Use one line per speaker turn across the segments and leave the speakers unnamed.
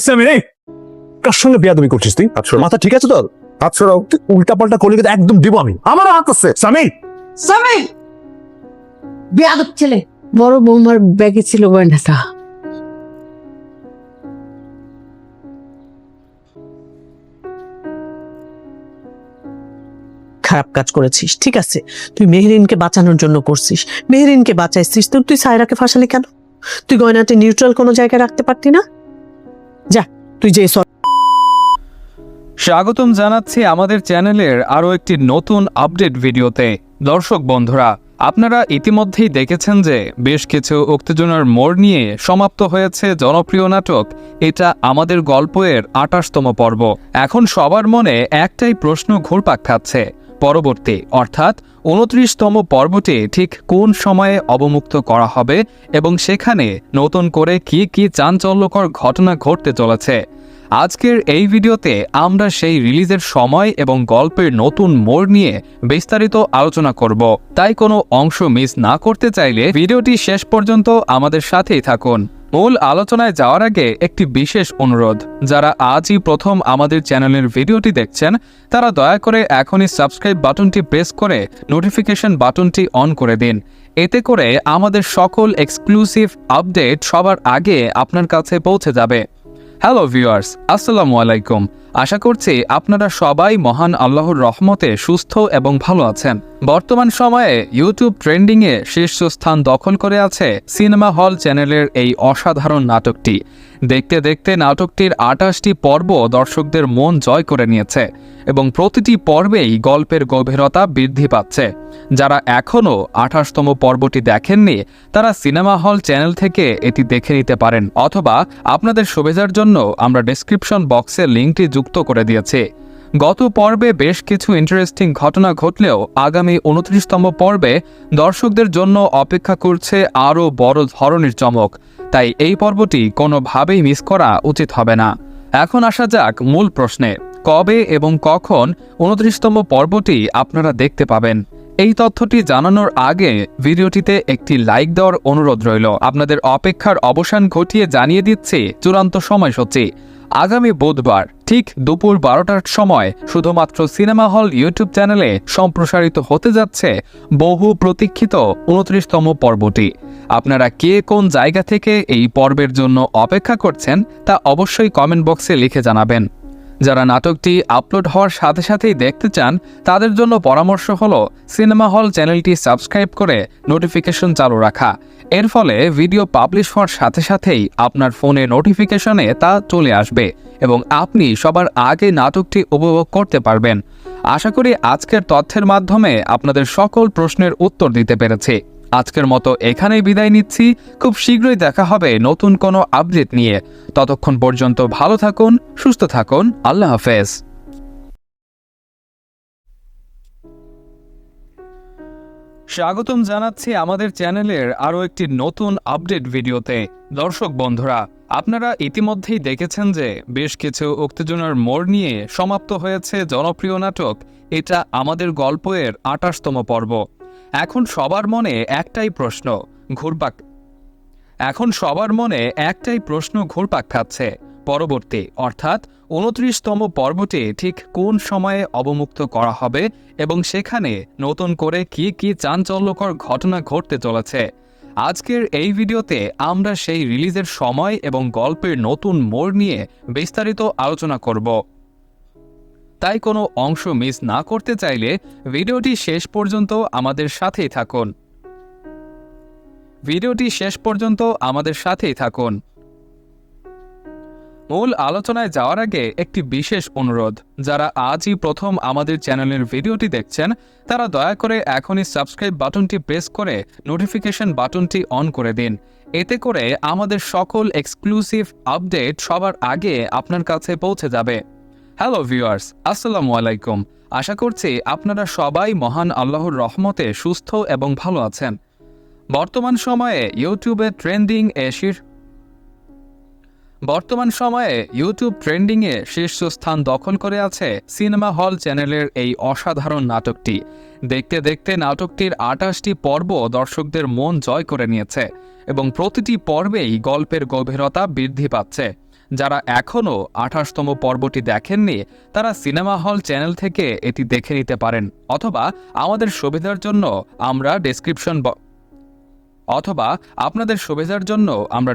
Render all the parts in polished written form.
সামির, এই কার সঙ্গে বেয়াদবি করছিস তুই? মাথা ঠিক আছে তোর? তুই উল্টা পাল্টা করলে কিন্তু একদম দিব আমি। আমার হাত আছে সামির।
সামির বেয়াদব ছেলে। বড় বৌমার ব্যাগে ছিল গয়নাটা।
খারাপ কাজ করেছিস, ঠিক আছে, তুই মেহেরিনকে বাঁচানোর জন্য করছিস, মেহেরিনকে বাঁচাইছিস, তো তুই সায়রাকে ফাঁসালি কেন? তুই গয়নাটি নিউট্রাল কোনো জায়গায় রাখতে পারতি না? যা, তুই যে
স্বাগতম জানাচ্ছি আমাদের চ্যানেলের আরও একটি নতুন আপডেট ভিডিওতে। দর্শক বন্ধুরা, আপনারা ইতিমধ্যেই দেখেছেন যে বেশ কিছু উত্তেজনার মোড় নিয়ে সমাপ্ত হয়েছে জনপ্রিয় নাটক এটা আমাদের গল্পের ২৮তম পর্ব। এখন সবার মনে একটাই প্রশ্ন ঘুরপাক খাচ্ছে, পরবর্তী অর্থাৎ ২৯তম পর্বটি ঠিক কোন সময়ে অবমুক্ত করা হবে এবং সেখানে নতুন করে কি কি চাঞ্চল্যকর ঘটনা ঘটতে চলেছে। আজকের এই ভিডিওতে আমরা সেই রিলিজের সময় এবং গল্পের নতুন মোড় নিয়ে বিস্তারিত আলোচনা করব। তাই কোনো অংশ মিস না করতে চাইলে ভিডিওটি শেষ পর্যন্ত আমাদের সাথেই থাকুন। মূল আলোচনায় যাওয়ার আগে একটি বিশেষ অনুরোধ, যারা আজই প্রথম আমাদের চ্যানেলের ভিডিওটি দেখছেন তারা দয়া করে এখনই সাবস্ক্রাইব বাটনটি প্রেস করে নোটিফিকেশন বাটনটি অন করে দিন। এতে করে আমাদের সকল এক্সক্লুসিভ আপডেট সবার আগে আপনার কাছে পৌঁছে যাবে। হ্যালো ভিউয়ার্স, আসসালামু আলাইকুম। আশা করছি আপনারা সবাই মহান আল্লাহর রহমতে সুস্থ এবং ভালো আছেন। বর্তমান সময়ে ইউটিউব ট্রেন্ডিংয়ে শীর্ষস্থান দখল করে আছে সিনেমা হল চ্যানেলের এই অসাধারণ নাটকটি। দেখতে দেখতে নাটকটির ২৮টি পর্ব দর্শকদের মন জয় করে নিয়েছে এবং প্রতিটি পর্বেই গল্পের গভীরতা বৃদ্ধি পাচ্ছে। যারা এখনও ২৮তম পর্বটি দেখেননি তারা সিনেমা হল চ্যানেল থেকে এটি দেখে নিতে পারেন, অথবা আপনাদের সুবিধার জন্য আমরা ডেসক্রিপশন বক্সে লিঙ্কটি যুক্ত করে দিয়েছি। গত পর্বে বেশ কিছু ইন্টারেস্টিং ঘটনা ঘটলেও আগামী ২৯তম পর্বে দর্শকদের জন্য অপেক্ষা করছে আরও বড় ধরনের চমক, তাই এই পর্বটি কোনোভাবেই মিস করা উচিত হবে না। এখন আসা যাক মূল প্রশ্নে, কবে এবং কখন ২৯তম পর্বটি আপনারা দেখতে পাবেন? এই তথ্যটি জানানোর আগে ভিডিওটিতে একটি লাইক দেওয়ার অনুরোধ রইল। আপনাদের অপেক্ষার অবসান ঘটিয়ে জানিয়ে দিচ্ছি চূড়ান্ত সময়সূচি। আগামী বুধবার ঠিক দুপুর ১২টার সময় শুধুমাত্র সিনেমা হল ইউটিউব চ্যানেলে সম্প্রসারিত হতে যাচ্ছে বহু প্রতীক্ষিত ২৯তম পর্বটি। আপনারা কে কোন জায়গা থেকে এই পর্বের জন্য অপেক্ষা করছেন তা অবশ্যই কমেন্ট বক্সে লিখে জানাবেন। যারা নাটকটি আপলোড হওয়ার সাথে সাথেই দেখতে চান তাদের জন্য পরামর্শ হলো সিনেমা হল চ্যানেলটি সাবস্ক্রাইব করে নোটিফিকেশন চালু রাখা। এর ফলে ভিডিও পাবলিশ হওয়ার সাথে সাথেই আপনার ফোনে নোটিফিকেশনে তা চলে আসবে এবং আপনি সবার আগে নাটকটি উপভোগ করতে পারবেন। আশা করি আজকের তথ্যের মাধ্যমে আপনাদের সকল প্রশ্নের উত্তর দিতে পেরেছি। আজকের মতো এখানেই বিদায় নিচ্ছি। খুব শীঘ্রই দেখা হবে নতুন কোনো আপডেট নিয়ে। ততক্ষণ পর্যন্ত ভালো থাকুন, সুস্থ থাকুন। আল্লাহ হাফেজ। স্বাগতম জানাচ্ছি আমাদের চ্যানেলের আরও একটি নতুন আপডেট ভিডিওতে। দর্শক বন্ধুরা, আপনারা ইতিমধ্যেই দেখেছেন যে বেশ কিছু উত্তেজনার মোড় নিয়ে সমাপ্ত হয়েছে জনপ্রিয় নাটক এটা আমাদের গল্পের ২৮তম পর্ব। এখন সবার মনে একটাই প্রশ্ন ঘুরপাক খাচ্ছে, পরবর্তী অর্থাৎ ২৯তম পর্বটি ঠিক কোন সময়ে অবমুক্ত করা হবে এবং সেখানে নতুন করে কি কি চাঞ্চল্যকর ঘটনা ঘটতে চলেছে। আজকের এই ভিডিওতে আমরা সেই রিলিজের সময় এবং গল্পের নতুন মোড় নিয়ে বিস্তারিত আলোচনা করব। তাই কোনো অংশ মিস না করতে চাইলে ভিডিওটি শেষ পর্যন্ত আমাদের সাথেই থাকুন। মূল আলোচনায় যাওয়ার আগে একটি বিশেষ অনুরোধ, যারা আজই প্রথম আমাদের চ্যানেলের ভিডিওটি দেখছেন তারা দয়া করে এখনই সাবস্ক্রাইব বাটনটি প্রেস করে নোটিফিকেশন বাটনটি অন করে দিন। এতে করে আমাদের সকল এক্সক্লুসিভ আপডেট সবার আগে আপনার কাছে পৌঁছে যাবে। হ্যালো ভিউয়ার্স, আসসালামু আলাইকুম। আশা করছি আপনারা সবাই মহান আল্লাহর রহমতে সুস্থ এবং ভালো আছেন। বর্তমান সময়ে ইউটিউব ট্রেন্ডিংয়ে শীর্ষস্থান দখল করে আছে সিনেমা হল চ্যানেলের এই অসাধারণ নাটকটি। দেখতে দেখতে নাটকটির ২৮টি পর্ব দর্শকদের মন জয় করে নিয়েছে এবং প্রতিটি পর্বেই গল্পের গভীরতা বৃদ্ধি পাচ্ছে। যারা এখনও 28তম পর্বটি দেখেননি তারা সিনেমা হল চ্যানেল থেকে এটি দেখে নিতে পারেন, অথবা আমাদের সুবিধার জন্য আমরা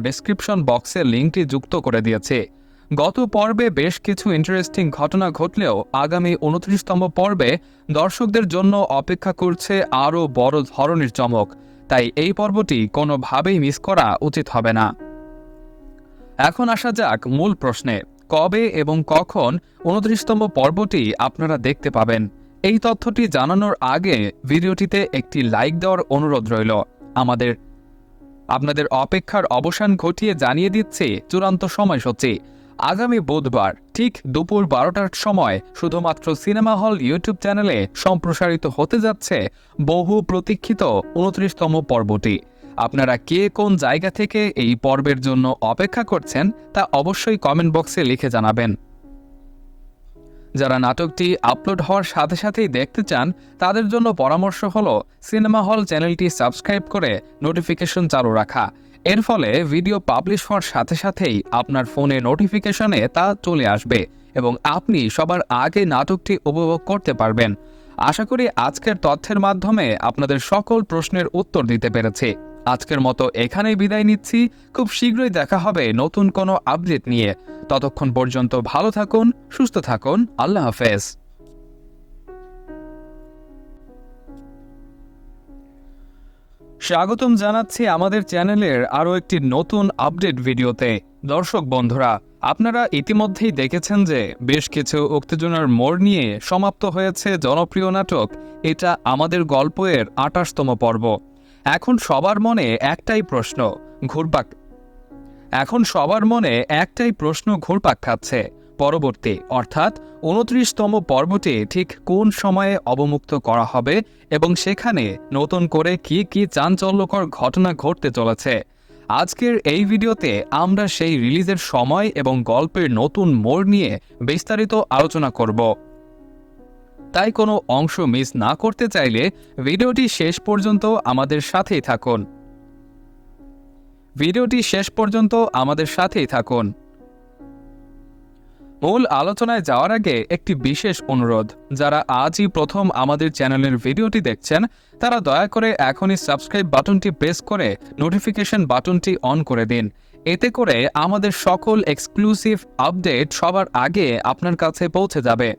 ডেসক্রিপশন বক্সে লিঙ্কটি যুক্ত করে দিয়েছি। গত পর্বে বেশ কিছু ইন্টারেস্টিং ঘটনা ঘটলেও আগামী 29তম পর্বে দর্শকদের জন্য অপেক্ষা করছে আরও বড় ধরনের চমক, তাই এই পর্বটি কোনোভাবেই মিস করা উচিত হবে না। এখন আসা যাক মূল প্রশ্নে, কবে এবং কখন 29তম পর্বটি আপনারা দেখতে পাবেন? এই তথ্যটি জানানোর আগে ভিডিওটিতে একটি লাইক দেওয়ার অনুরোধ রইল। আপনাদের অপেক্ষার অবসান ঘটিয়ে জানিয়ে দিচ্ছে চূড়ান্ত সময়সূচি। আগামী বুধবার ঠিক দুপুর 12টার সময় শুধুমাত্র সিনেমা হল ইউটিউব চ্যানেলে সম্প্রসারিত হতে যাচ্ছে বহু প্রতীক্ষিত 29তম পর্বটি। আপনারা কে কোন জায়গা থেকে এই পর্বের জন্য অপেক্ষা করছেন তা অবশ্যই কমেন্ট বক্সে লিখে জানাবেন। যারা নাটকটি আপলোড হওয়ার সাথে সাথেই দেখতে চান তাদের জন্য পরামর্শ হলো সিনেমা হল চ্যানেলটি সাবস্ক্রাইব করে নোটিফিকেশন চালু রাখা। এর ফলে ভিডিও পাবলিশ হওয়ার সাথে সাথেই আপনার ফোনে নোটিফিকেশনে তা চলে আসবে এবং আপনি সবার আগে নাটকটি উপভোগ করতে পারবেন। আশা করি আজকের তথ্যের মাধ্যমে আপনাদের সকল প্রশ্নের উত্তর দিতে পেরেছি। আজকের মতো এখানেই বিদায় নিচ্ছি। খুব শীঘ্রই দেখা হবে নতুন কোনো আপডেট নিয়ে। ততক্ষণ পর্যন্ত ভালো থাকুন, সুস্থ থাকুন। আল্লাহ হাফেজ। স্বাগতম জানাচ্ছি আমাদের চ্যানেলের আরও একটি নতুন আপডেট ভিডিওতে। দর্শক বন্ধুরা, আপনারা ইতিমধ্যেই দেখেছেন যে বেশ কিছু উত্তেজনার মোড় নিয়ে সমাপ্ত হয়েছে জনপ্রিয় নাটক এটা আমাদের গল্পের 28তম পর্ব। এখন সবার মনে একটাই প্রশ্ন ঘুরপাক খাচ্ছে, পরবর্তী অর্থাৎ 29তম পর্বটি ঠিক কোন সময়ে অবমুক্ত করা হবে এবং সেখানে নতুন করে কি কি চাঞ্চল্যকর ঘটনা ঘটতে চলেছে। আজকের এই ভিডিওতে আমরা সেই রিলিজের সময় এবং গল্পের নতুন মোড় নিয়ে বিস্তারিত আলোচনা করব। তাই কোনো অংশ মিস না করতে চাইলে ভিডিওটি শেষ পর্যন্ত আমাদের সাথেই থাকুন। মূল আলোচনায় যাওয়ার আগে একটি বিশেষ অনুরোধ, যারা আজই প্রথম আমাদের চ্যানেলের ভিডিওটি দেখছেন তারা দয়া করে এখনই সাবস্ক্রাইব বাটনটি প্রেস করে নোটিফিকেশন বাটনটি অন করে দিন। এতে করে আমাদের সকল এক্সক্লুসিভ আপডেট সবার আগে আপনার কাছে পৌঁছে যাবে।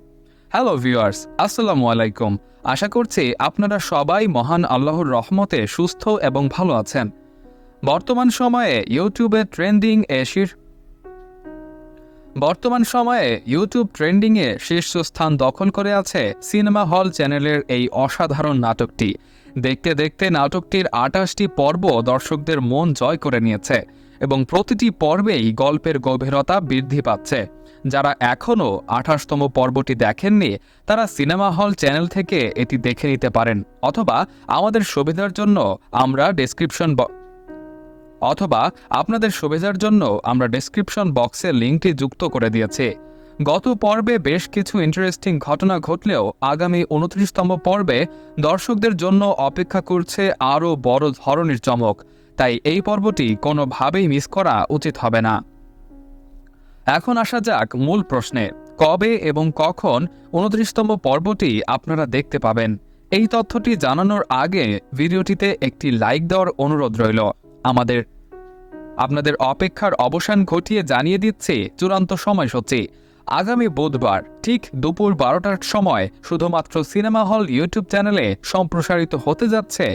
হ্যালো ভিউয়ার্স, আসসালামু আলাইকুম। আশা করছি আপনারা সবাই মহান আল্লাহর রহমতে সুস্থ এবং ভালো আছেন। বর্তমান সময়ে ইউটিউব ট্রেন্ডিংয়ে শীর্ষস্থান দখল করে আছে সিনেমা হল চ্যানেলের এই অসাধারণ নাটকটি। দেখতে দেখতে নাটকটির 28টি পর্ব দর্শকদের মন জয় করে নিয়েছে এবং প্রতিটি পর্বেই গল্পের গভীরতা বৃদ্ধি পাচ্ছে। যারা এখনও 28তম পর্বটি দেখেননি তারা সিনেমা হল চ্যানেল থেকে এটি দেখে নিতে পারেন, অথবা আমাদের সুবিধার জন্য আমরা ডেসক্রিপশন বক্সে লিঙ্কটি যুক্ত করে দিয়েছি। গত পর্বে বেশ কিছু ইন্টারেস্টিং ঘটনা ঘটলেও আগামী 29তম পর্বে দর্শকদের জন্য অপেক্ষা করছে আরও বড় ধরনের চমক, তাই এই পর্বটি কোনোভাবেই মিস করা উচিত হবে না। এখন আসা যাক মূল প্রশ্নে, কবে এবং কখন 29তম পর্বটি আপনারা দেখতে পাবেন? এই তথ্যটি জানানোর আগে ভিডিওটিতে একটি লাইক দেওয়ার অনুরোধ রইল। আপনাদের অপেক্ষার অবসান ঘটিয়ে জানিয়ে দিচ্ছে চূড়ান্ত সময়সূচি। আগামী বুধবার ঠিক দুপুর 12টার সময় শুধুমাত্র সিনেমা হল ইউটিউব চ্যানেলে সম্প্রসারিত হতে যাচ্ছে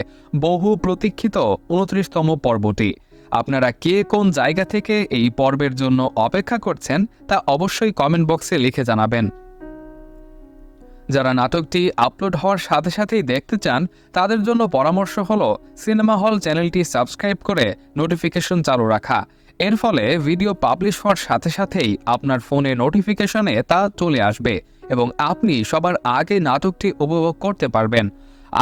বহু প্রতীক্ষিত 29তম পর্বটি। আপনারা কে কোন জায়গা থেকে এই পর্বের জন্য অপেক্ষা করছেন তা অবশ্যই কমেন্ট বক্সে লিখে জানাবেন। যারা নাটকটি আপলোড হওয়ার সাথে সাথেই দেখতে চান তাদের জন্য পরামর্শ হলো সিনেমা হল চ্যানেলটি সাবস্ক্রাইব করে নোটিফিকেশন চালু রাখা। এর ফলে ভিডিও পাবলিশ হওয়ার সাথে সাথেই আপনার ফোনে নোটিফিকেশনে তা চলে আসবে এবং আপনি সবার আগে নাটকটি উপভোগ করতে পারবেন।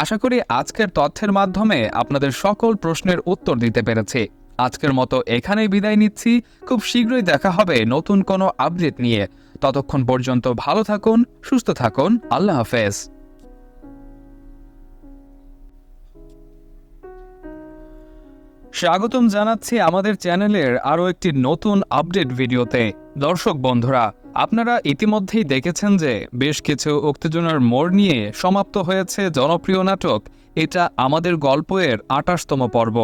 আশা করি আজকের তথ্যের মাধ্যমে আপনাদের সকল প্রশ্নের উত্তর দিতে পেরেছি। আজকের মতো এখানেই বিদায় নিচ্ছি। খুব শীঘ্রই দেখা হবে নতুন কোনো আপডেট নিয়ে। ততক্ষণ পর্যন্ত ভালো থাকুন, সুস্থ থাকুন। আল্লাহ হাফেজ। স্বাগতম জানাচ্ছি আমাদের চ্যানেলের আরও একটি নতুন আপডেট ভিডিওতে। দর্শক বন্ধুরা, আপনারা ইতিমধ্যেই দেখেছেন যে বেশ কিছু উত্তেজনার মোড় নিয়ে সমাপ্ত হয়েছে জনপ্রিয় নাটক এটা আমাদের গল্পের ২৮তম পর্ব।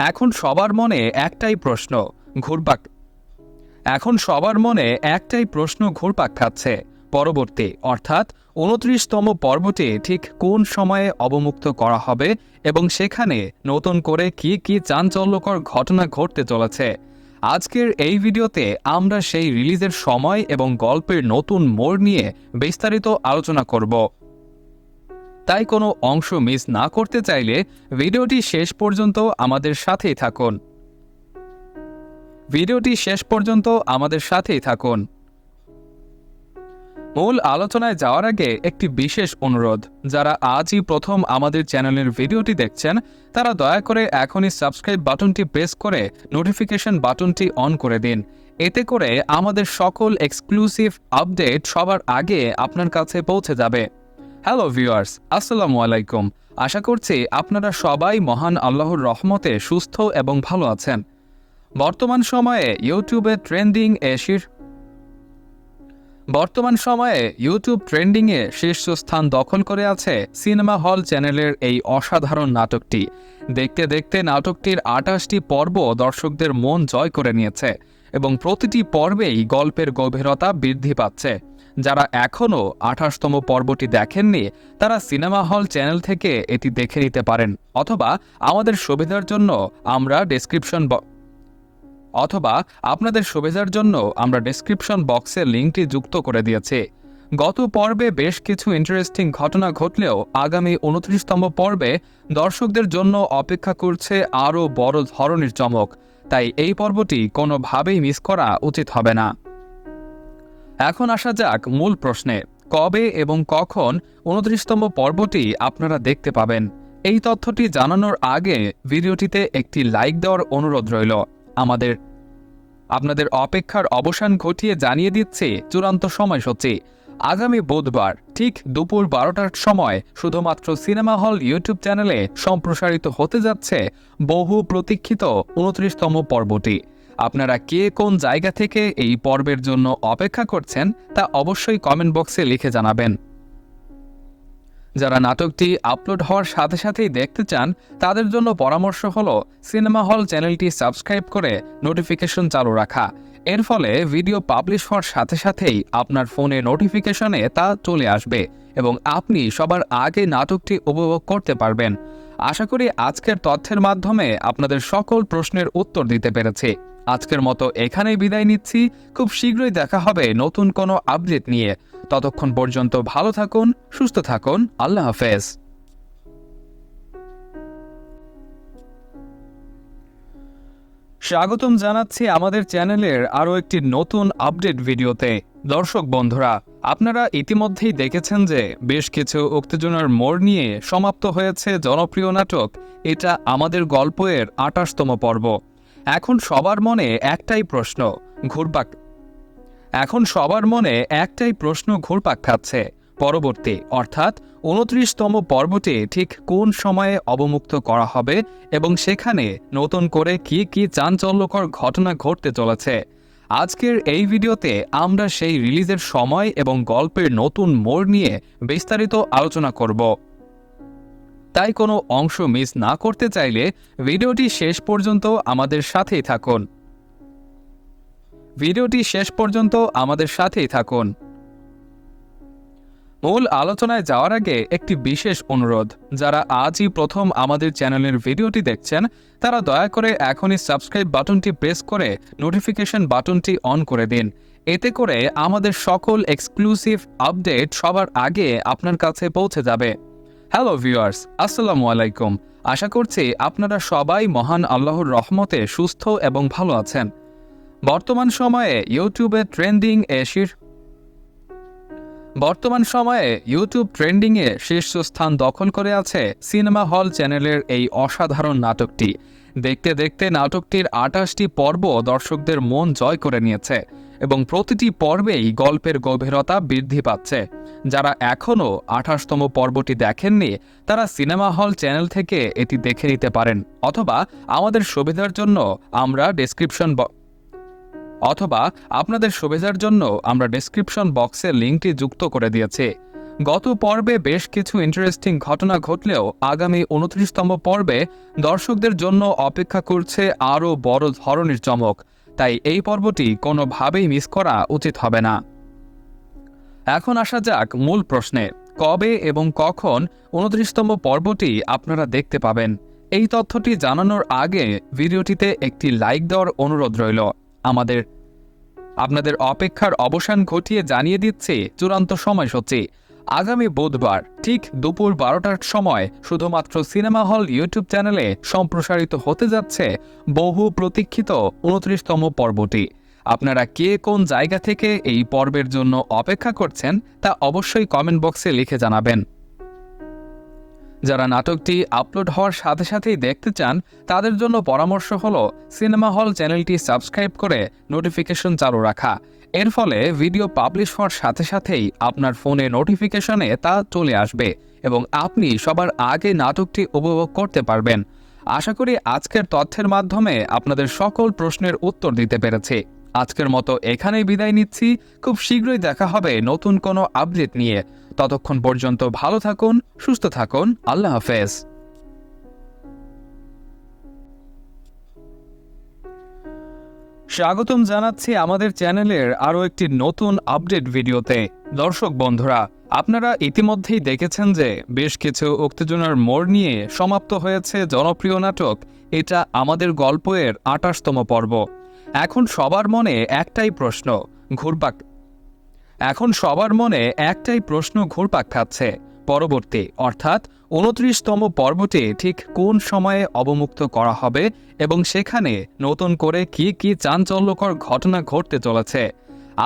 এখন সবার মনে একটাই প্রশ্ন ঘুরপাক খাচ্ছে, পরবর্তী অর্থাৎ ২৯তম পর্বটি ঠিক কোন সময়ে অবমুক্ত করা হবে এবং সেখানে নতুন করে কি কি চাঞ্চল্যকর ঘটনা ঘটতে চলেছে। আজকের এই ভিডিওতে আমরা সেই রিলিজের সময় এবং গল্পের নতুন মোড় নিয়ে বিস্তারিত আলোচনা করব। তাই কোনো অংশ মিস না করতে চাইলে ভিডিওটি শেষ পর্যন্ত আমাদের সাথেই থাকুন। মূল আলোচনায় যাওয়ার আগে একটি বিশেষ অনুরোধ, যারা আজই প্রথম আমাদের চ্যানেলের ভিডিওটি দেখছেন তারা দয়া করে এখনই সাবস্ক্রাইব বাটনটি প্রেস করে নোটিফিকেশন বাটনটি অন করে দিন। এতে করে আমাদের সকল এক্সক্লুসিভ আপডেট সবার আগে আপনার কাছে পৌঁছে যাবে। হ্যালো ভিউয়ার্স, আসসালামু আলাইকুম। আশা করছি আপনারা সবাই মহান আল্লাহর রহমতে সুস্থ এবং ভালো আছেন। বর্তমান সময়ে ইউটিউব ট্রেন্ডিংয়ে শীর্ষস্থান দখল করে আছে সিনেমা হল চ্যানেলের এই অসাধারণ নাটকটি। দেখতে দেখতে নাটকটির ২৮টি পর্ব দর্শকদের মন জয় করে নিয়েছে এবং প্রতিটি পর্বেই গল্পের গভীরতা বৃদ্ধি পাচ্ছে। যারা এখনও ২৮তম পর্বটি দেখেননি তারা সিনেমা হল চ্যানেল থেকে এটি দেখে নিতে পারেন, অথবা আপনাদের সুবিধার জন্য আমরা ডেসক্রিপশন বক্সে লিঙ্কটি যুক্ত করে দিয়েছি। গত পর্বে বেশ কিছু ইন্টারেস্টিং ঘটনা ঘটলেও আগামী ২৯তম পর্বে দর্শকদের জন্য অপেক্ষা করছে আরও বড় ধরনের চমক, তাই এই পর্বটি কোনোভাবেই মিস করা উচিত হবে না। এখন আসা যাক মূল প্রশ্নে, কবে এবং কখন ২৯তম পর্বটি আপনারা দেখতে পাবেন? এই তথ্যটি জানানোর আগে ভিডিওটিতে একটি লাইক দেওয়ার অনুরোধ রইল। আপনাদের অপেক্ষার অবসান ঘটিয়ে জানিয়ে দিচ্ছে চূড়ান্ত সময়সূচি। আগামী বুধবার ঠিক দুপুর ১২টার সময় শুধুমাত্র সিনেমা হল ইউটিউব চ্যানেলে সম্প্রসারিত হতে যাচ্ছে বহু প্রতীক্ষিত ২৯তম পর্বটি। আপনারা কে কোন জায়গা থেকে এই পর্বের জন্য অপেক্ষা করছেন তা অবশ্যই কমেন্ট বক্সে লিখে জানাবেন। যারা নাটকটি আপলোড হওয়ার সাথে সাথেই দেখতে চান তাদের জন্য পরামর্শ হলো সিনেমা হল চ্যানেলটি সাবস্ক্রাইব করে নোটিফিকেশন চালু রাখা। এর ফলে ভিডিও পাবলিশ হওয়ার সাথে সাথেই আপনার ফোনে নোটিফিকেশনে তা চলে আসবে এবং আপনি সবার আগে নাটকটি উপভোগ করতে পারবেন। আশা করি আজকের তথ্যের মাধ্যমে আপনাদের সকল প্রশ্নের উত্তর দিতে পেরেছি। আজকের মতো এখানেই বিদায় নিচ্ছি। খুব শীঘ্রই দেখা হবে নতুন কোনো আপডেট নিয়ে। ততক্ষণ পর্যন্ত ভালো থাকুন, সুস্থ থাকুন। আল্লাহ হাফেজ। স্বাগতম জানাচ্ছি আমাদের চ্যানেলের আরও একটি নতুন আপডেট ভিডিওতে। দর্শক বন্ধুরা, আপনারা ইতিমধ্যেই দেখেছেন যে বেশ কিছু উত্তেজনার মোড় নিয়ে সমাপ্ত হয়েছে জনপ্রিয় নাটক এটা আমাদের গল্পের ২৮তম পর্ব। এখন সবার মনে একটাই প্রশ্ন ঘুরপাক খাচ্ছে, পরবর্তী অর্থাৎ ২৯তম পর্বটি ঠিক কোন সময়ে অবমুক্ত করা হবে এবং সেখানে নতুন করে কি কি চাঞ্চল্যকর ঘটনা ঘটতে চলেছে। আজকের এই ভিডিওতে আমরা সেই রিলিজের সময় এবং গল্পের নতুন মোড় নিয়ে বিস্তারিত আলোচনা করব। তাই কোনো অংশ মিস না করতে চাইলে ভিডিওটি শেষ পর্যন্ত আমাদের সাথেই থাকুন। মূল আলোচনায় যাওয়ার আগে একটি বিশেষ অনুরোধ, যারা আজই প্রথম আমাদের চ্যানেলের ভিডিওটি দেখছেন তারা দয়া করে এখনই সাবস্ক্রাইব বাটনটি প্রেস করে নোটিফিকেশন বাটনটি অন করে দিন। এতে করে আমাদের সকল এক্সক্লুসিভ আপডেট সবার আগে আপনার কাছে পৌঁছে যাবে। হ্যালো ভিউয়ার্স, আসসালামু আলাইকুম। আশা করছি আপনারা সবাই মহান আল্লাহর রহমতে সুস্থ এবং ভালো আছেন। বর্তমান সময়ে ইউটিউব ট্রেন্ডিংয়ে শীর্ষস্থান দখল করে আছে সিনেমা হল চ্যানেলের এই অসাধারণ নাটকটি। দেখতে দেখতে নাটকটির ২৮টি পর্ব দর্শকদের মন জয় করে নিয়েছে এবং প্রতিটি পর্বেই গল্পের গভীরতা বৃদ্ধি পাচ্ছে। যারা এখনও 28তম পর্বটি দেখেননি তারা সিনেমা হল চ্যানেল থেকে এটি দেখে নিতে পারেন, অথবা আমাদের সুবিধার জন্য আমরা ডেসক্রিপশন বক্সে লিঙ্কটি যুক্ত করে দিয়েছি। গত পর্বে বেশ কিছু ইন্টারেস্টিং ঘটনা ঘটলেও আগামী 29তম পর্বে দর্শকদের জন্য অপেক্ষা করছে আরও বড় ধরনের চমক, তাই এই পর্বটি কোনোভাবেই মিস করা উচিত হবে না। এখন আসা যাক মূল প্রশ্নে, কবে এবং কখন 29তম পর্বটি আপনারা দেখতে পাবেন? এই তথ্যটি জানানোর আগে ভিডিওটিতে একটি লাইক দেওয়ার অনুরোধ রইল। আপনাদের অপেক্ষার অবসান ঘটিয়ে জানিয়ে দিচ্ছে চূড়ান্ত সময়সূচি। আগামী বুধবার ঠিক দুপুর 12টার সময় শুধুমাত্র সিনেমা হল ইউটিউব চ্যানেলে সম্প্রসারিত হতে যাচ্ছে বহু প্রতীক্ষিত 29তম পর্বটি। আপনারা কে কোন জায়গা থেকে এই পর্বের জন্য অপেক্ষা করছেন তা অবশ্যই কমেন্ট বক্সে লিখে জানাবেন। যারা নাটকটি আপলোড হওয়ার সাথে সাথেই দেখতে চান তাদের জন্য পরামর্শ হলো সিনেমা হল চ্যানেলটি সাবস্ক্রাইব করে নোটিফিকেশন চালু রাখা। এর ফলে ভিডিও পাবলিশ হওয়ার সাথে সাথেই আপনার ফোনে নোটিফিকেশনে তা চলে আসবে এবং আপনি সবার আগে নাটকটি উপভোগ করতে পারবেন। আশা করি আজকের তথ্যের মাধ্যমে আপনাদের সকল প্রশ্নের উত্তর দিতে পেরেছি। আজকের মতো এখানেই বিদায় নিচ্ছি। খুব শীঘ্রই দেখা হবে নতুন কোনো আপডেট নিয়ে। ততক্ষণ পর্যন্ত ভালো থাকুন, সুস্থ থাকুন। আল্লাহ হাফেজ। স্বাগতম জানাচ্ছি আমাদের চ্যানেলের আরও একটি নতুন আপডেট ভিডিওতে। দর্শক বন্ধুরা, আপনারা ইতিমধ্যেই দেখেছেন যে বেশ কিছু উত্তেজনার মোড় নিয়ে সমাপ্ত হয়েছে জনপ্রিয় নাটক এটা আমাদের গল্পের 28তম পর্ব। এখন সবার মনে একটাই প্রশ্ন ঘুরপাক খাচ্ছে, পরবর্তী অর্থাৎ 29তম পর্বটি ঠিক কোন সময়ে অবমুক্ত করা হবে এবং সেখানে নতুন করে কি চাঞ্চল্যকর ঘটনা ঘটতে চলেছে।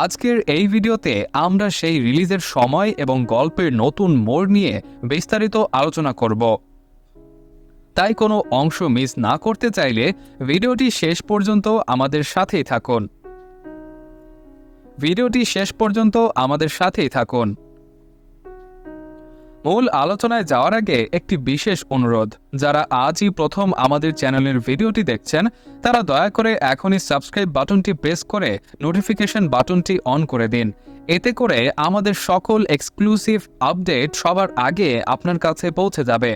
আজকের এই ভিডিওতে আমরা সেই রিলিজের সময় এবং গল্পের নতুন মোড় নিয়ে বিস্তারিত আলোচনা করব। তাই কোনো অংশ মিস না করতে চাইলে ভিডিওটি শেষ পর্যন্ত আমাদের সাথেই থাকুন। মূল আলোচনায় যাওয়ার আগে একটি বিশেষ অনুরোধ, যারা আজই প্রথম আমাদের চ্যানেলের ভিডিওটি দেখছেন তারা দয়া করে এখনই সাবস্ক্রাইব বাটনটি প্রেস করে নোটিফিকেশন বাটনটি অন করে দিন। এতে করে আমাদের সকল এক্সক্লুসিভ আপডেট সবার আগে আপনার কাছে পৌঁছে যাবে।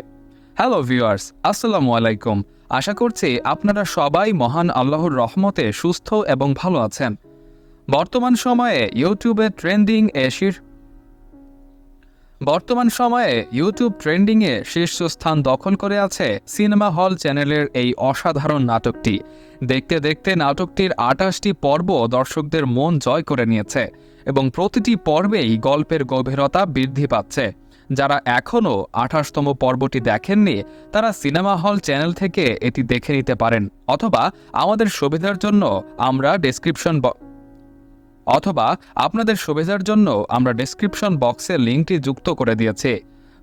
হ্যালো ভিউয়ার্স, আসসালামু আলাইকুম। আশা করছি আপনারা সবাই মহান আল্লাহর রহমতে সুস্থ এবং ভালো আছেন। বর্তমান সময়ে ইউটিউব ট্রেন্ডিংয়ে শীর্ষস্থান দখল করে আছে সিনেমা হল চ্যানেলের এই অসাধারণ নাটকটি। দেখতে দেখতে নাটকটির 28টি পর্ব দর্শকদের মন জয় করে নিয়েছে এবং প্রতিটি পর্বেই গল্পের গভীরতা বৃদ্ধি পাচ্ছে। যারা এখনও 28তম পর্বটি দেখেননি তারা সিনেমা হল চ্যানেল থেকে এটি দেখে নিতে পারেন, অথবা আমাদের সুবিধার জন্য আমরা ডেসক্রিপশন বক্সে লিঙ্কটি যুক্ত করে দিয়েছি।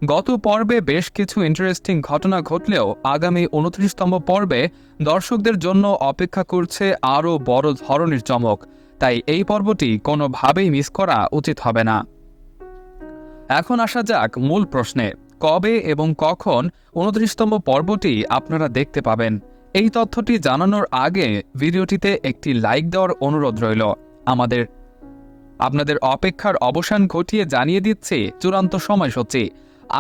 গত পর্বে বেশ কিছু ইন্টারেস্টিং ঘটনা ঘটলেও আগামী 29তম পর্বে দর্শকদের জন্য অপেক্ষা করছে আরও বড় ধরনের চমক, তাই এই পর্বটি কোনোভাবেই মিস করা উচিত হবে না। এখন আসা যাক মূল প্রশ্নে, কবে এবং কখন 29তম পর্বটি আপনারা দেখতে পাবেন? এই তথ্যটি জানানোর আগে ভিডিওটিতে একটি লাইক দেওয়ার অনুরোধ রইল। আপনাদের অপেক্ষার অবসান ঘটিয়ে জানিয়ে দিচ্ছে চূড়ান্ত সময়সূচি।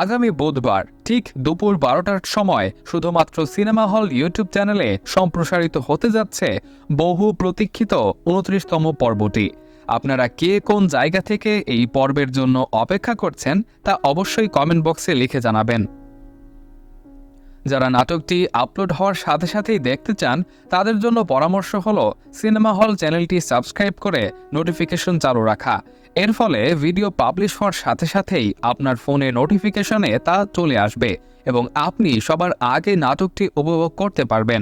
আগামী বুধবার ঠিক দুপুর 12টার সময় শুধুমাত্র সিনেমা হল ইউটিউব চ্যানেলে সম্প্রসারিত হতে যাচ্ছে বহু প্রতীক্ষিত 29তম পর্বটি। আপনারা কে কোন জায়গা থেকে এই পর্বের জন্য অপেক্ষা করছেন তা অবশ্যই কমেন্ট বক্সে লিখে জানাবেন। যারা নাটকটি আপলোড হওয়ার সাথে সাথেই দেখতে চান তাদের জন্য পরামর্শ হলো সিনেমা হল চ্যানেলটি সাবস্ক্রাইব করে নোটিফিকেশন চালু রাখা। এর ফলে ভিডিও পাবলিশ হওয়ার সাথে সাথেই আপনার ফোনে নোটিফিকেশনে তা চলে আসবে এবং আপনি সবার আগে নাটকটি উপভোগ করতে পারবেন।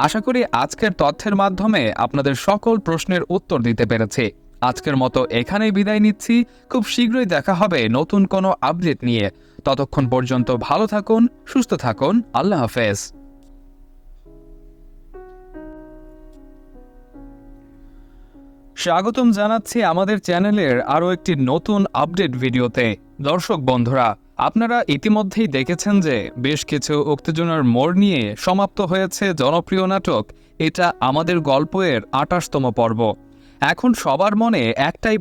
আশা করি আজকের তথ্যের মাধ্যমে আপনাদের সকল প্রশ্নের উত্তর দিতে পেরেছি। আজকের মতো এখানেই বিদায় নিচ্ছি। খুব শীঘ্রই দেখা হবে নতুন কোনো আপডেট নিয়ে। ততক্ষণ পর্যন্ত ভালো থাকুন, সুস্থ থাকুন। আল্লাহ হাফেজ। স্বাগতম জানাচ্ছি আমাদের চ্যানেলের আরও একটি নতুন আপডেট ভিডিওতে। দর্শক বন্ধুরা, আপনারা ইতিমধ্যেই দেখেছেন যে বেশ কিছু উত্তেজনার মোড় নিয়ে সমাপ্ত হয়েছে জনপ্রিয় নাটক এটা আমাদের গল্পের ২৮তম পর্ব। এখন সবার মনে একটাই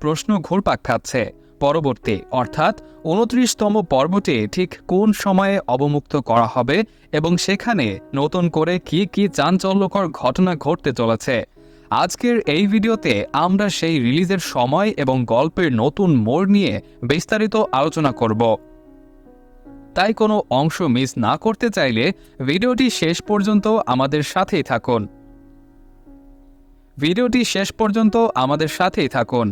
প্রশ্ন ঘুরপাক খাচ্ছে, পরবর্তী অর্থাৎ ২৯তম পর্বটি ঠিক কোন সময়ে অবমুক্ত করা হবে এবং সেখানে নতুন করে কি কি চাঞ্চল্যকর ঘটনা ঘটতে চলেছে। আজকের এই ভিডিওতে আমরা সেই রিলিজের সময় এবং গল্পের নতুন মোড় নিয়ে বিস্তারিত আলোচনা করব। তাই কোনো অংশ মিস না করতে চাইলে ভিডিওটি শেষ পর্যন্ত আমাদের সাথেই থাকুন।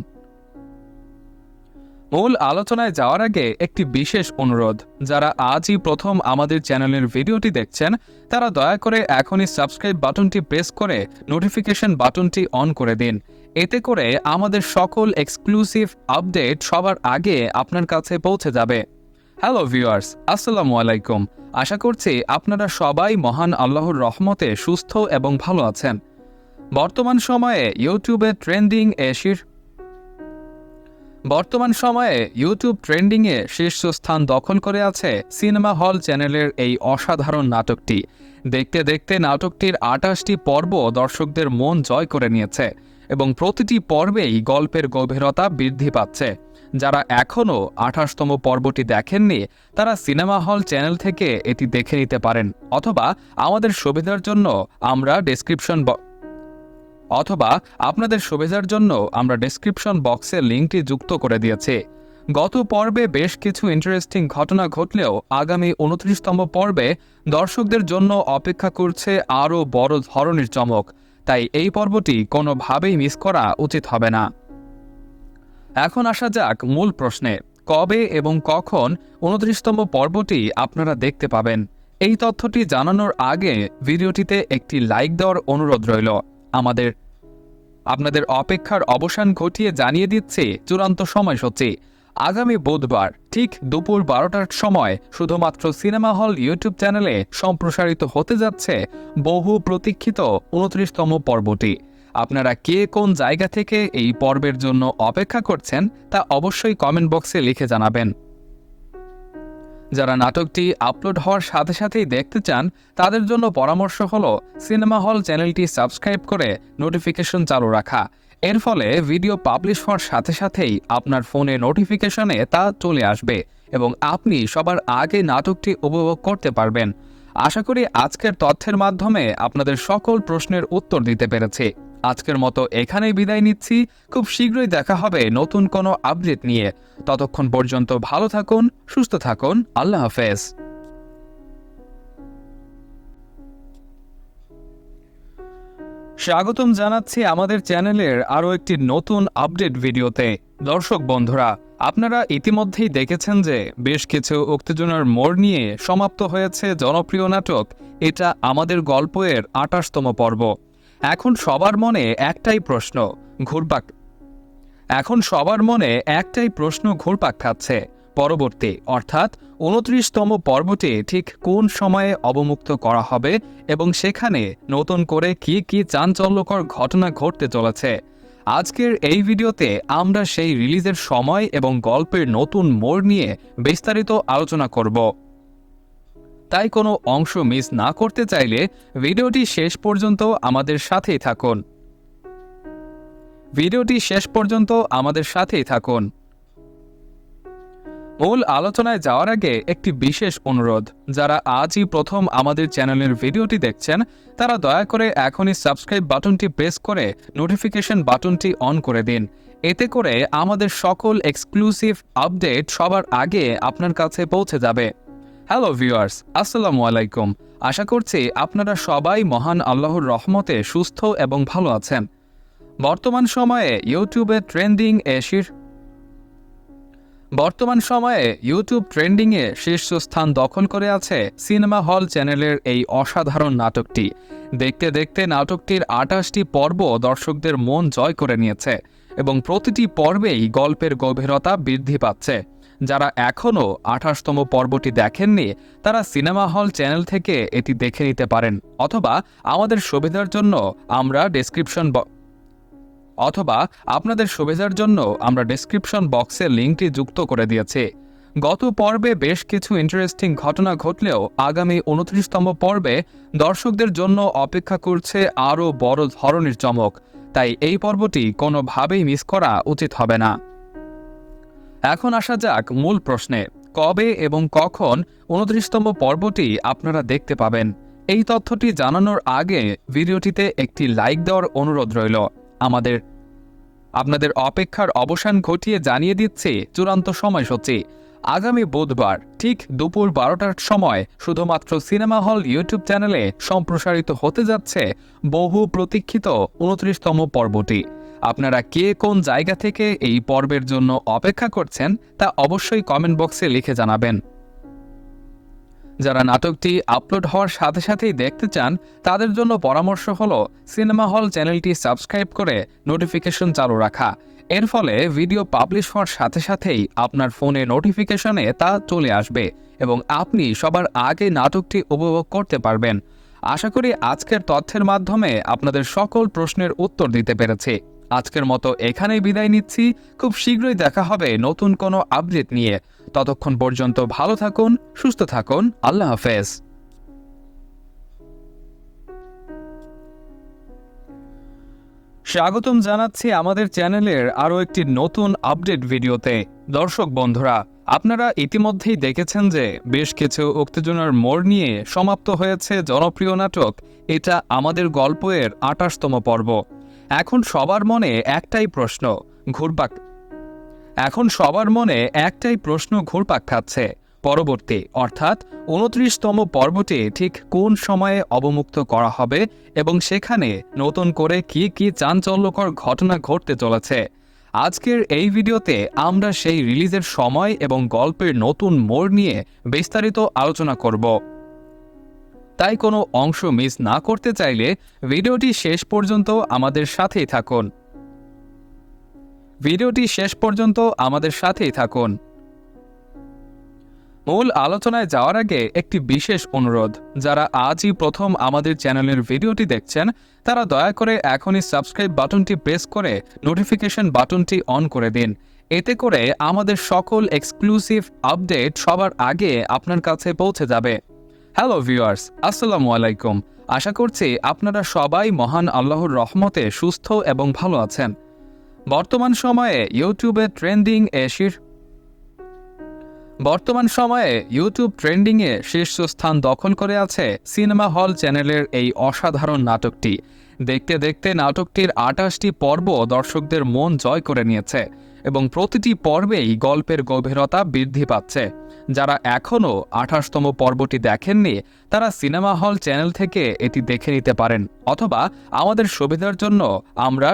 মূল আলোচনায় যাওয়ার আগে একটি বিশেষ অনুরোধ, যারা আজই প্রথম আমাদের চ্যানেলের ভিডিওটি দেখছেন তারা দয়া করে এখনই সাবস্ক্রাইব বাটনটি প্রেস করে নোটিফিকেশন বাটনটি অন করে দিন। এতে করে আমাদের সকল এক্সক্লুসিভ আপডেট সবার আগে আপনার কাছে পৌঁছে যাবে। হ্যালো ভিউয়ার্স, আসসালামু আলাইকুম। আশা করছি আপনারা সবাই মহান আল্লাহর রহমতে সুস্থ এবং ভালো আছেন। বর্তমান সময়ে ইউটিউব ট্রেন্ডিংয়ে শীর্ষস্থান দখল করে আছে সিনেমা হল চ্যানেলের এই অসাধারণ নাটকটি। দেখতে দেখতে নাটকটির ২৮টি পর্ব দর্শকদের মন জয় করে নিয়েছে এবং প্রতিটি পর্বেই গল্পের গভীরতা বৃদ্ধি পাচ্ছে। যারা এখনও ২৮তম পর্বটি দেখেননি তারা সিনেমা হল চ্যানেল থেকে এটি দেখে নিতে পারেন, অথবা আপনাদের সুবিধার জন্য আমরা ডেসক্রিপশন বক্সে লিঙ্কটি যুক্ত করে দিয়েছি। গত পর্বে বেশ কিছু ইন্টারেস্টিং ঘটনা ঘটলেও আগামী ২৯তম পর্বে দর্শকদের জন্য অপেক্ষা করছে আরও বড় ধরনের চমক, তাই এই পর্বটি কোনোভাবেই মিস করা উচিত হবে না। এখন আসা যাক মূল প্রশ্নে, কবে এবং কখন ২৯তম পর্বটি আপনারা দেখতে পাবেন? এই তথ্যটি জানানোর আগে ভিডিওটিতে একটি লাইক দেওয়ার অনুরোধ রইল। আপনাদের অপেক্ষার অবসান ঘটিয়ে জানিয়ে দিচ্ছে চূড়ান্ত সময়সূচি। আগামী বুধবার ঠিক দুপুর ১২টার সময় শুধুমাত্র সিনেমা হল ইউটিউব চ্যানেলে সম্প্রসারিত হতে যাচ্ছে বহু প্রতীক্ষিত ২৯তম পর্বটি। আপনারা কে কোন জায়গা থেকে এই পর্বের জন্য অপেক্ষা করছেন তা অবশ্যই কমেন্ট বক্সে লিখে জানাবেন। যারা নাটকটি আপলোড হওয়ার সাথে সাথেই দেখতে চান তাদের জন্য পরামর্শ হলো সিনেমা হল চ্যানেলটি সাবস্ক্রাইব করে নোটিফিকেশন চালু রাখা। এর ফলে ভিডিও পাবলিশ হওয়ার সাথে সাথেই আপনার ফোনে নোটিফিকেশনে তা চলে আসবে এবং আপনি সবার আগে নাটকটি উপভোগ করতে পারবেন। আশা করি আজকের তথ্যের মাধ্যমে আপনাদের সকল প্রশ্নের উত্তর দিতে পেরেছি। আজকের মতো এখানেই বিদায় নিচ্ছি। খুব শীঘ্রই দেখা হবে নতুন কোনো আপডেট নিয়ে। ততক্ষণ পর্যন্ত ভালো থাকুন, সুস্থ থাকুন। আল্লাহ হাফেজ। স্বাগতম জানাচ্ছি আমাদের চ্যানেলের আরও একটি নতুন আপডেট ভিডিওতে। দর্শক বন্ধুরা, আপনারা ইতিমধ্যেই দেখেছেন যে বেশ কিছু উত্তেজনার মোড় নিয়ে সমাপ্ত হয়েছে জনপ্রিয় নাটক এটা আমাদের গল্পের ২৮তম পর্ব। এখন সবার মনে একটাই প্রশ্ন ঘুরপাক খাচ্ছে, পরবর্তী অর্থাৎ ২৯তম পর্বটি ঠিক কোন সময়ে অবমুক্ত করা হবে এবং সেখানে নতুন করে কি কি চাঞ্চল্যকর ঘটনা ঘটতে চলেছে। আজকের এই ভিডিওতে আমরা সেই রিলিজের সময় এবং গল্পের নতুন মোড় নিয়ে বিস্তারিত আলোচনা করব। তাই কোনো অংশ মিস না করতে চাইলে ভিডিওটি শেষ পর্যন্ত আমাদের সাথেই থাকুন। মূল আলোচনায় যাওয়ার আগে একটি বিশেষ অনুরোধ, যারা আজই প্রথম আমাদের চ্যানেলের ভিডিওটি দেখছেন তারা দয়া করে এখনই সাবস্ক্রাইব বাটনটি প্রেস করে নোটিফিকেশন বাটনটি অন করে দিন। এতে করে আমাদের সকল এক্সক্লুসিভ আপডেট সবার আগে আপনার কাছে পৌঁছে যাবে। হ্যালো ভিউয়ার্স, আসসালামু আলাইকুম। আশা করছি আপনারা সবাই মহান আল্লাহর রহমতে সুস্থ এবং ভালো আছেন। বর্তমান সময়ে ইউটিউব ট্রেন্ডিংয়ে শীর্ষস্থান দখল করে আছে সিনেমা হল চ্যানেলের এই অসাধারণ নাটকটি। দেখতে দেখতে নাটকটির ২৮টি পর্ব দর্শকদের মন জয় করে নিয়েছে এবং প্রতিটি পর্বেই গল্পের গভীরতা বৃদ্ধি পাচ্ছে। যারা এখনও 28তম পর্বটি দেখেননি তারা সিনেমা হল চ্যানেল থেকে এটি দেখে নিতে পারেন, অথবা আমাদের সুবিধার জন্য আপনাদের সুবিধার জন্য আমরা ডেসক্রিপশন বক্সে লিঙ্কটি যুক্ত করে দিয়েছি। গত পর্বে বেশ কিছু ইন্টারেস্টিং ঘটনা ঘটলেও আগামী 29তম পর্বে দর্শকদের জন্য অপেক্ষা করছে আরও বড় ধরনের চমক, তাই এই পর্বটি কোনোভাবেই মিস করা উচিত হবে না। এখন আসা যাক মূল প্রশ্নে, কবে এবং কখন 29তম পর্বটি আপনারা দেখতে পাবেন? এই তথ্যটি জানানোর আগে ভিডিওটিতে একটি লাইক দেওয়ার অনুরোধ রইল। আপনাদের অপেক্ষার অবসান ঘটিয়ে জানিয়ে দিচ্ছি চূড়ান্ত সময়সূচি। আগামী বুধবার ঠিক দুপুর 12টার সময় শুধুমাত্র সিনেমা হল ইউটিউব চ্যানেলে সম্প্রসারিত হতে যাচ্ছে বহু প্রতীক্ষিত 29তম পর্বটি। আপনারা কে কোন জায়গা থেকে এই পর্বের জন্য অপেক্ষা করছেন তা অবশ্যই কমেন্ট বক্সে লিখে জানাবেন। যারা নাটকটি আপলোড হওয়ার সাথে সাথেই দেখতে চান তাদের জন্য পরামর্শ হলো সিনেমা হল চ্যানেলটি সাবস্ক্রাইব করে নোটিফিকেশন চালু রাখা। এর ফলে ভিডিও পাবলিশ হওয়ার সাথে সাথেই আপনার ফোনে নোটিফিকেশনে তা চলে আসবে এবং আপনি সবার আগে নাটকটি উপভোগ করতে পারবেন। আশা করি আজকের তথ্যের মাধ্যমে আপনাদের সকল প্রশ্নের উত্তর দিতে পেরেছি। আজকের মতো এখানেই বিদায় নিচ্ছি। খুব শীঘ্রই দেখা হবে নতুন কোনো আপডেট নিয়ে। ততক্ষণ পর্যন্ত ভালো থাকুন, সুস্থ থাকুন। আল্লাহ হাফেজ। স্বাগতম জানাচ্ছি আমাদের চ্যানেলের আরও একটি নতুন আপডেট ভিডিওতে। দর্শক বন্ধুরা, আপনারা ইতিমধ্যেই দেখেছেন যে বেশ কিছু উত্তেজনার মোড় নিয়ে সমাপ্ত হয়েছে জনপ্রিয় নাটক এটা আমাদের গল্পের 28তম পর্ব। এখন সবার মনে একটাই প্রশ্ন ঘুরপাক খাচ্ছে, পরবর্তী অর্থাৎ 29তম পর্বটি ঠিক কোন সময়ে অবমুক্ত করা হবে এবং সেখানে নতুন করে কি কি চাঞ্চল্যকর ঘটনা ঘটতে চলেছে। আজকের এই ভিডিওতে আমরা সেই রিলিজের সময় এবং গল্পের নতুন মোড় নিয়ে বিস্তারিত আলোচনা করব। তাই কোনো অংশ মিস না করতে চাইলে ভিডিওটি শেষ পর্যন্ত আমাদের সাথেই থাকুন। মূল আলোচনায় যাওয়ার আগে একটি বিশেষ অনুরোধ, যারা আজই প্রথম আমাদের চ্যানেলের ভিডিওটি দেখছেন তারা দয়া করে এখনই সাবস্ক্রাইব বাটনটি প্রেস করে নোটিফিকেশন বাটনটি অন করে দিন। এতে করে আমাদের সকল এক্সক্লুসিভ আপডেট সবার আগে আপনার কাছে পৌঁছে যাবে। হ্যালো ভিউয়ার্স, আসসালামু আলাইকুম। আশা করছি আপনারা সবাই মহান আল্লাহর রহমতে সুস্থ এবং ভালো আছেন। বর্তমান সময়ে ইউটিউব ট্রেন্ডিংয়ে শীর্ষস্থান দখল করে আছে সিনেমা হল চ্যানেলের এই অসাধারণ নাটকটি। দেখতে দেখতে নাটকটির 28টি পর্ব দর্শকদের মন জয় করে নিয়েছে এবং প্রতিটি পর্বেই গল্পের গভীরতা বৃদ্ধি পাচ্ছে। যারা এখনও 28তম পর্বটি দেখেননি তারা সিনেমা হল চ্যানেল থেকে এটি দেখে নিতে পারেন, অথবা আমাদের সুবিধার জন্য আমরা